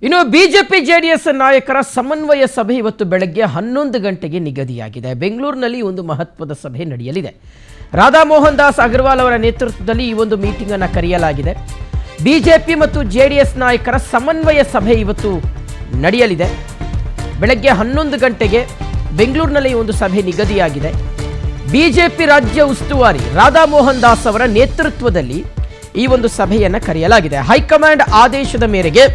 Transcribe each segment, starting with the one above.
ಇನ್ನು BJP JDS ನಾಯಕರ ಸಮನ್ವಯ ಸಭೆ ಇವತ್ತು ಬೆಳಗ್ಗೆ 11 ಗಂಟೆಗೆ ನಿಗದಿಯಾಗಿದೆ. ಬೆಂಗಳೂರಿನಲ್ಲಿ ಒಂದು ಮಹತ್ವದ ಸಭೆ ನಡೆಯಲಿದೆ. ರಾಧಾ ಮೋಹನ್ ದಾಸ್ ಅಗರ್ವಾಲ್ ಅವರ ನೇತೃತ್ವದಲ್ಲಿ ಈ ಒಂದು ಮೀಟಿಂಗ್ ಅನ್ನು ಕರೆಯಲಾಗಿದೆ. ಬಿಜೆಪಿ ಮತ್ತು ಜೆಡಿಎಸ್ ನಾಯಕರ ಸಮನ್ವಯ ಸಭೆ ಇವತ್ತು ನಡೆಯಲಿದೆ. ಬೆಳಗ್ಗೆ 11 ಗಂಟೆಗೆ ಬೆಂಗಳೂರಿನಲ್ಲಿ ಒಂದು ಸಭೆ ನಿಗದಿಯಾಗಿದೆ. ಬಿಜೆಪಿ ರಾಜ್ಯ ಉಸ್ತುವಾರಿ ರಾಧಾ ಮೋಹನ್ ದಾಸ್ ಅವರ ನೇತೃತ್ವದಲ್ಲಿ ಈ ಒಂದು ಸಭೆಯನ್ನು ಕರೆಯಲಾಗಿದೆ. ಹೈಕಮಾಂಡ್ ಆದೇಶದ ಮೇರೆಗೆ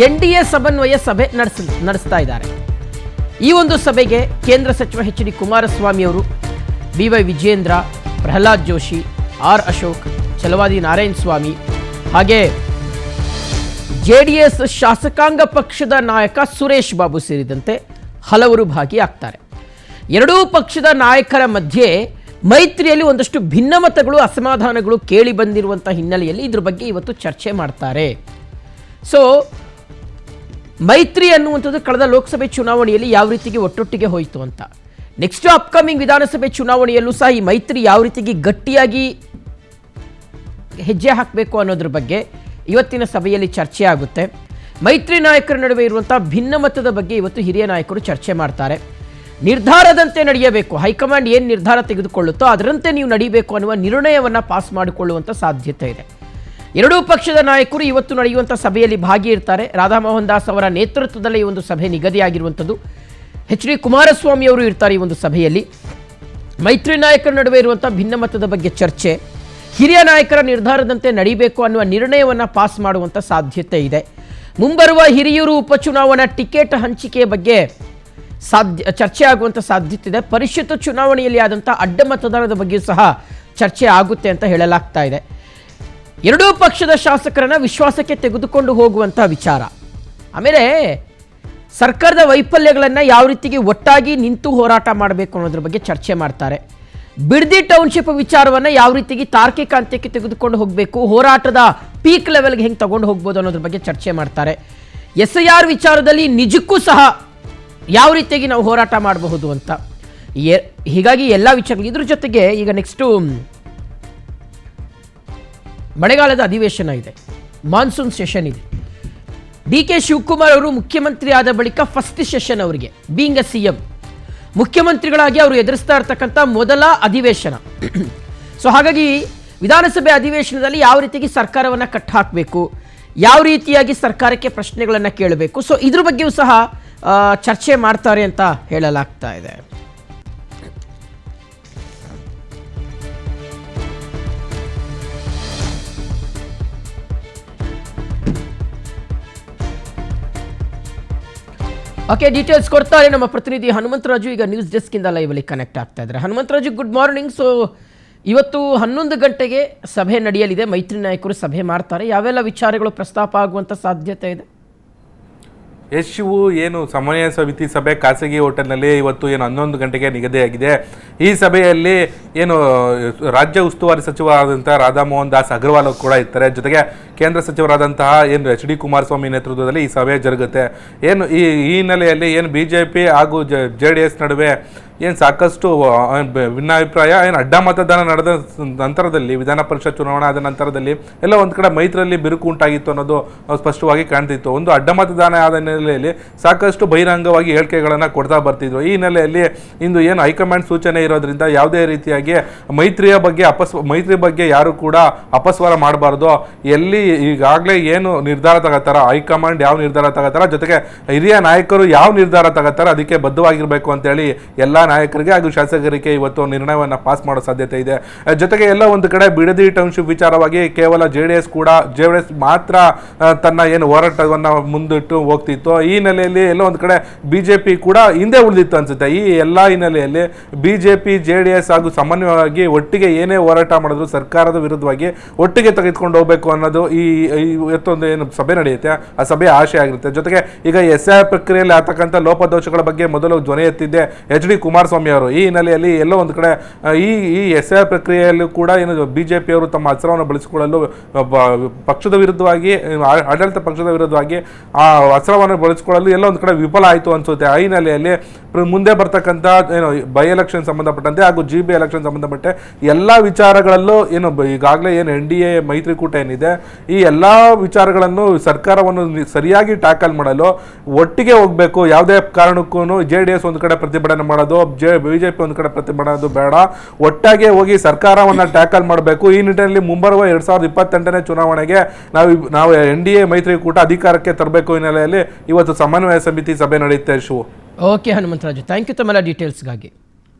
ಎನ್ಡಿಎ ಸಮನ್ವಯ ಸಭೆ ನಡೆಸ್ತಾ ಇದ್ದಾರೆ. ಈ ಒಂದು ಸಭೆಗೆ ಕೇಂದ್ರ ಸಚಿವ ಎಚ್.ಡಿ. ಕುಮಾರಸ್ವಾಮಿ ಅವರು, ಬಿ.ವೈ. ವಿಜೇಂದ್ರ, ಪ್ರಹ್ಲಾದ್ ಜೋಶಿ, ಆರ್. ಅಶೋಕ್, ಛಲವಾದಿ ನಾರಾಯಣ ಸ್ವಾಮಿ ಹಾಗೆ ಜೆಡಿಎಸ್ ಶಾಸಕಾಂಗ ಪಕ್ಷದ ನಾಯಕ ಸುರೇಶ್ ಬಾಬು ಸೇರಿದಂತೆ ಹಲವರು ಭಾಗಿಯಾಗ್ತಾರೆ. ಎರಡೂ ಪಕ್ಷದ ನಾಯಕರ ಮಧ್ಯೆ ಮೈತ್ರಿಯಲ್ಲಿ ಒಂದಷ್ಟು ಭಿನ್ನಮತಗಳು, ಅಸಮಾಧಾನಗಳು ಕೇಳಿ ಬಂದಿರುವಂಥ ಹಿನ್ನೆಲೆಯಲ್ಲಿ ಇದ್ರ ಬಗ್ಗೆ ಇವತ್ತು ಚರ್ಚೆ ಮಾಡ್ತಾರೆ. ಸೊ ಮೈತ್ರಿ ಅನ್ನುವಂಥದ್ದು ಕಳೆದ ಲೋಕಸಭೆ ಚುನಾವಣೆಯಲ್ಲಿ ಯಾವ ರೀತಿಗೆ ಒಟ್ಟೊಟ್ಟಿಗೆ ಹೋಯಿತು ಅಂತ, ನೆಕ್ಸ್ಟ್ ಅಪ್ಕಮಿಂಗ್ ವಿಧಾನಸಭೆ ಚುನಾವಣೆಯಲ್ಲೂ ಸಹ ಈ ಮೈತ್ರಿ ಯಾವ ರೀತಿಗೆ ಗಟ್ಟಿಯಾಗಿ ಹೆಜ್ಜೆ ಹಾಕಬೇಕು ಅನ್ನೋದ್ರ ಬಗ್ಗೆ ಇವತ್ತಿನ ಸಭೆಯಲ್ಲಿ ಚರ್ಚೆ ಆಗುತ್ತೆ. ಮೈತ್ರಿ ನಾಯಕರ ನಡುವೆ ಇರುವಂಥ ಭಿನ್ನಮತದ ಬಗ್ಗೆ ಇವತ್ತು ಹಿರಿಯ ನಾಯಕರು ಚರ್ಚೆ ಮಾಡ್ತಾರೆ. ನಿರ್ಧಾರದಂತೆ ನಡೆಯಬೇಕು, ಹೈಕಮಾಂಡ್ ಏನು ನಿರ್ಧಾರ ತೆಗೆದುಕೊಳ್ಳುತ್ತೋ ಅದರಂತೆ ನೀವು ನಡೀಬೇಕು ಅನ್ನುವ ನಿರ್ಣಯವನ್ನು ಪಾಸ್ ಮಾಡಿಕೊಳ್ಳುವಂಥ ಸಾಧ್ಯತೆ ಇದೆ. ಎರಡೂ ಪಕ್ಷದ ನಾಯಕರು ಇವತ್ತು ನಡೆಯುವಂಥ ಸಭೆಯಲ್ಲಿ ಭಾಗಿಯಿರ್ತಾರೆ. ರಾಧಾ ಮೋಹನ್ ದಾಸ್ ಅವರ ನೇತೃತ್ವದಲ್ಲಿ ಈ ಒಂದು ಸಭೆ ನಿಗದಿಯಾಗಿರುವಂಥದ್ದು. ಎಚ್.ಡಿ. ಕುಮಾರಸ್ವಾಮಿ ಅವರು ಇರ್ತಾರೆ ಈ ಒಂದು ಸಭೆಯಲ್ಲಿ. ಮೈತ್ರಿ ನಾಯಕರ ನಡುವೆ ಇರುವಂಥ ಭಿನ್ನಮತದ ಬಗ್ಗೆ ಚರ್ಚೆ, ಹಿರಿಯ ನಾಯಕರ ನಿರ್ಧಾರದಂತೆ ನಡೀಬೇಕು ಅನ್ನುವ ನಿರ್ಣಯವನ್ನು ಪಾಸ್ ಮಾಡುವಂಥ ಸಾಧ್ಯತೆ ಇದೆ. ಮುಂಬರುವ ಹಿರಿಯೂರು ಉಪಚುನಾವಣಾ ಟಿಕೆಟ್ ಹಂಚಿಕೆಯ ಬಗ್ಗೆ ಚರ್ಚೆ ಆಗುವಂಥ ಸಾಧ್ಯತೆ ಇದೆ. ಪರಿಷತ್ ಚುನಾವಣೆಯಲ್ಲಿ ಆದಂಥ ಅಡ್ಡ ಮತದಾನದ ಬಗ್ಗೆಯೂ ಸಹ ಚರ್ಚೆ ಆಗುತ್ತೆ ಅಂತ ಹೇಳಲಾಗ್ತಾ ಇದೆ. ಎರಡೂ ಪಕ್ಷದ ಶಾಸಕರನ್ನ ವಿಶ್ವಾಸಕ್ಕೆ ತೆಗೆದುಕೊಂಡು ಹೋಗುವಂಥ ವಿಚಾರ, ಆಮೇಲೆ ಸರ್ಕಾರದ ವೈಫಲ್ಯಗಳನ್ನು ಯಾವ ರೀತಿಗೆ ಒಟ್ಟಾಗಿ ನಿಂತು ಹೋರಾಟ ಮಾಡಬೇಕು ಅನ್ನೋದ್ರ ಬಗ್ಗೆ ಚರ್ಚೆ ಮಾಡ್ತಾರೆ. ಬಿಡದಿ ಟೌನ್ಶಿಪ್ ವಿಚಾರವನ್ನು ಯಾವ ರೀತಿಗೆ ತಾರ್ಕಿಕ ಅಂತ್ಯಕ್ಕೆ ತೆಗೆದುಕೊಂಡು ಹೋಗಬೇಕು, ಹೋರಾಟದ ಪೀಕ್ ಲೆವೆಲ್ಗೆ ಹೆಂಗೆ ತಗೊಂಡು ಹೋಗ್ಬೋದು ಅನ್ನೋದ್ರ ಬಗ್ಗೆ ಚರ್ಚೆ ಮಾಡ್ತಾರೆ. SIR ವಿಚಾರದಲ್ಲಿ ನಿಜಕ್ಕೂ ಸಹ ಯಾವ ರೀತಿಯಾಗಿ ನಾವು ಹೋರಾಟ ಮಾಡಬಹುದು ಅಂತ. ಹೀಗಾಗಿ ಎಲ್ಲ ವಿಚಾರಗಳು ಇದ್ರ ಜೊತೆಗೆ ಈಗ ನೆಕ್ಸ್ಟು ಮಳೆಗಾಲದ ಅಧಿವೇಶನ ಇದೆ, ಮಾನ್ಸೂನ್ ಸೆಷನ್ ಇದೆ. DK ಶಿವಕುಮಾರ್ ಅವರು ಮುಖ್ಯಮಂತ್ರಿ ಆದ ಬಳಿಕ ಫಸ್ಟ್ ಸೆಷನ್ ಅವರಿಗೆ ಬೀಂಗ್ ಎ CM ಮುಖ್ಯಮಂತ್ರಿಗಳಾಗಿ ಅವರು ಎದುರಿಸ್ತಾ ಇರ್ತಕ್ಕಂಥ ಮೊದಲ ಅಧಿವೇಶನ. ಸೊ ಹಾಗಾಗಿ ವಿಧಾನಸಭೆ ಅಧಿವೇಶನದಲ್ಲಿ ಯಾವ ರೀತಿಯಾಗಿ ಸರ್ಕಾರವನ್ನು ಕಟ್ ಹಾಕಬೇಕು, ಯಾವ ರೀತಿಯಾಗಿ ಸರ್ಕಾರಕ್ಕೆ ಪ್ರಶ್ನೆಗಳನ್ನು ಕೇಳಬೇಕು, ಸೊ ಇದ್ರ ಬಗ್ಗೆಯೂ ಸಹ ಚರ್ಚೆ ಮಾಡ್ತಾರೆ ಅಂತ ಹೇಳಲಾಗ್ತಾ ಇದೆ. ಓಕೆ, ಡೀಟೇಲ್ಸ್ ಕೊಡ್ತಾರೆ ನಮ್ಮ ಪ್ರತಿನಿಧಿ ಹನುಮಂತರಾಜು. ಈಗ ನ್ಯೂಸ್ ಡೆಸ್ಕಿಂದ ಲೈವಲ್ಲಿ ಕನೆಕ್ಟ್ ಆಗ್ತಾ ಇದ್ದಾರೆ. Hanumantharaju, good morning. ಸೊ ಇವತ್ತು 11 ಗಂಟೆಗೆ ಸಭೆ ನಡೆಯಲಿದೆ, ಮೈತ್ರಿ ನಾಯಕರು ಸಭೆ ಮಾಡ್ತಾರೆ. ಯಾವೆಲ್ಲ ವಿಚಾರಗಳು ಪ್ರಸ್ತಾಪ ಆಗುವಂಥ ಸಾಧ್ಯತೆ ಇದೆ? ಶಿವು, ಏನು ಸಮನ್ವಯ ಸಮಿತಿ ಸಭೆ ಖಾಸಗಿ ಹೋಟೆಲ್ನಲ್ಲಿ ಇವತ್ತು ಏನು 11 ಗಂಟೆಗೆ ನಿಗದಿಯಾಗಿದೆ. ಈ ಸಭೆಯಲ್ಲಿ ಏನು ರಾಜ್ಯ ಉಸ್ತುವಾರಿ ಸಚಿವರಾದಂಥ ರಾಧಾ ಮೋಹನ್ ದಾಸ್ ಅಗರ್ವಾಲ್ ಕೂಡ ಇರ್ತಾರೆ. ಜೊತೆಗೆ ಕೇಂದ್ರ ಸಚಿವರಾದಂತಹ ಏನು ಎಚ್.ಡಿ. ಕುಮಾರಸ್ವಾಮಿ ನೇತೃತ್ವದಲ್ಲಿ ಈ ಸಭೆ ಜರುಗುತ್ತೆ. ಏನು ಈ ಹಿನ್ನೆಲೆಯಲ್ಲಿ ಏನು BJP ಹಾಗೂ JDS ನಡುವೆ ಏನು ಸಾಕಷ್ಟು ಭಿನ್ನಾಭಿಪ್ರಾಯ, ಏನು ಅಡ್ಡ ಮತದಾನ ನಡೆದ ನಂತರದಲ್ಲಿ, ವಿಧಾನ ಪರಿಷತ್ ಚುನಾವಣೆ ಆದ ನಂತರದಲ್ಲಿ ಎಲ್ಲ ಒಂದು ಕಡೆ ಮೈತ್ರಿಯಲ್ಲಿ ಬಿರುಕು ಉಂಟಾಗಿತ್ತು ಅನ್ನೋದು ಸ್ಪಷ್ಟವಾಗಿ ಕಾಣ್ತಿತ್ತು. ಒಂದು ಅಡ್ಡ ಮತದಾನ ಆದ ಹಿನ್ನೆಲೆಯಲ್ಲಿ ಸಾಕಷ್ಟು ಬಹಿರಂಗವಾಗಿ ಹೇಳಿಕೆಗಳನ್ನು ಕೊಡ್ತಾ ಬರ್ತಿದ್ರು. ಈ ಹಿನ್ನೆಲೆಯಲ್ಲಿ ಇಂದು ಏನು ಹೈಕಮಾಂಡ್ ಸೂಚನೆ ಇರೋದ್ರಿಂದ ಯಾವುದೇ ರೀತಿಯಾಗಿ ಮೈತ್ರಿ ಬಗ್ಗೆ ಯಾರು ಕೂಡ ಅಪಸ್ವರ ಮಾಡಬಾರ್ದು. ಎಲ್ಲಿ ಈಗಾಗಲೇ ಏನು ನಿರ್ಧಾರ ತಗೋತಾರ, ಹೈಕಮಾಂಡ್ ಯಾವ ನಿರ್ಧಾರ ತಗೋತಾರ, ಜೊತೆಗೆ ಹಿರಿಯ ನಾಯಕರು ಯಾವ ನಿರ್ಧಾರ ತಗೋತಾರ ಅದಕ್ಕೆ ಬದ್ಧವಾಗಿರಬೇಕು ಅಂತೇಳಿ ಎಲ್ಲ ನಾಯಕರಿಗೆ ಹಾಗೂ ಶಾಸಕರಿಗೆ ಇವತ್ತು ನಿರ್ಣಯವನ್ನು ಪಾಸ್ ಮಾಡೋ ಸಾಧ್ಯತೆ ಇದೆ. ಜೊತೆಗೆ ಎಲ್ಲ ಒಂದು ಕಡೆ ಬಿಡದಿ ಟೌನ್ಶಿಪ್ ವಿಚಾರವಾಗಿ ಕೇವಲ JDS ಮಾತ್ರ ತನ್ನ ಏನು ಹೋರಾಟವನ್ನು ಮುಂದಿಟ್ಟು ಹೋಗ್ತಿತ್ತು. ಈ ಹಿನ್ನೆಲೆಯಲ್ಲಿ ಎಲ್ಲ ಒಂದು ಕಡೆ BJP ಕೂಡ ಹಿಂದೆ ಉಳಿದಿತ್ತು ಅನ್ಸುತ್ತೆ. ಈ ಎಲ್ಲ ಹಿನ್ನೆಲೆಯಲ್ಲಿ BJP JDS ಹಾಗೂ ಸಮನ್ವಯವಾಗಿ ಒಟ್ಟಿಗೆ ಏನೇ ಹೋರಾಟ ಮಾಡಿದ್ರು ಸರ್ಕಾರದ ವಿರುದ್ಧವಾಗಿ ಒಟ್ಟಿಗೆ ತೆಗೆದುಕೊಂಡು ಹೋಗಬೇಕು ಅನ್ನೋದು ಈ ಇವತ್ತೊಂದು ಏನು ಸಭೆ ನಡೆಯುತ್ತೆ ಆ ಸಭೆಯ ಆಶೆ ಆಗಿರುತ್ತೆ. ಜೊತೆಗೆ ಈಗ SIR ಪ್ರಕ್ರಿಯೆಯಲ್ಲಿ ಆಗ್ತಕ್ಕಂಥ ಲೋಪದೋಷಗಳ ಬಗ್ಗೆ ಮೊದಲು ಧ್ವನಿ ಎತ್ತಿದ್ದೆ ಎಚ್.ಡಿ. ಕುಮಾರಸ್ವಾಮಿ ಅವರು. ಈ ಹಿನ್ನೆಲೆಯಲ್ಲಿ ಎಲ್ಲೋ ಒಂದು ಕಡೆ ಈ SIR ಪ್ರಕ್ರಿಯೆಯಲ್ಲೂ ಕೂಡ ಏನು BJP ಅವರು ತಮ್ಮ ಅಸ್ತ್ರವನ್ನು ಬಳಸಿಕೊಳ್ಳಲು ಪಕ್ಷದ ವಿರುದ್ಧವಾಗಿ, ಆಡಳಿತ ಪಕ್ಷದ ವಿರುದ್ಧವಾಗಿ ಆ ಅಸ್ತ್ರವನ್ನು ಬಳಸ್ಕೊಳ್ಳಲು ಎಲ್ಲೋ ಒಂದು ಕಡೆ ವಿಫಲ ಆಯಿತು ಅನ್ಸುತ್ತೆ. ಆ ಹಿನ್ನೆಲೆಯಲ್ಲಿ ಮುಂದೆ ಬರ್ತಕ್ಕಂಥ ಏನು ಬೈ ಎಲೆಕ್ಷನ್ ಸಂಬಂಧಪಟ್ಟಂತೆ ಹಾಗೂ GB ಎಲೆಕ್ಷನ್ ಸಂಬಂಧಪಟ್ಟೆ ಎಲ್ಲ ವಿಚಾರಗಳಲ್ಲೂ ಏನು ಈಗಾಗಲೇ ಏನು NDA ಮೈತ್ರಿಕೂಟ ಏನಿದೆ ಈ ಎಲ್ಲ ವಿಚಾರಗಳನ್ನು ಸರ್ಕಾರವನ್ನು ಸರಿಯಾಗಿ ಟ್ಯಾಕಲ್ ಮಾಡಲು ಒಟ್ಟಿಗೆ ಹೋಗಬೇಕು. ಯಾವುದೇ ಕಾರಣಕ್ಕೂ JDS ಒಂದು ಕಡೆ ಪ್ರತಿಭಟನೆ ಮಾಡೋದು, BJP ಒಂದು ಕಡೆ ಪ್ರತಿಭಟನೆ ಮಾಡೋದು ಬೇಡ. ಒಟ್ಟಾಗೆ ಹೋಗಿ ಸರ್ಕಾರವನ್ನು ಟ್ಯಾಕಲ್ ಮಾಡಬೇಕು. ಈ ನಿಟ್ಟಿನಲ್ಲಿ ಮುಂಬರುವ 2028ನೇ ಚುನಾವಣೆಗೆ ನಾವು NDA ಮೈತ್ರಿಕೂಟ ಅಧಿಕಾರಕ್ಕೆ ತರಬೇಕು ಹಿನ್ನೆಲೆಯಲ್ಲಿ ಇವತ್ತು ಸಮನ್ವಯ ಸಮಿತಿ ಸಭೆ ನಡೆಯುತ್ತೆ. Shivu. Okay Hanumantharaju, thank you ತಮ್ಮೆಲ್ಲ ಡೀಟೇಲ್ಸ್ಗಾಗಿ.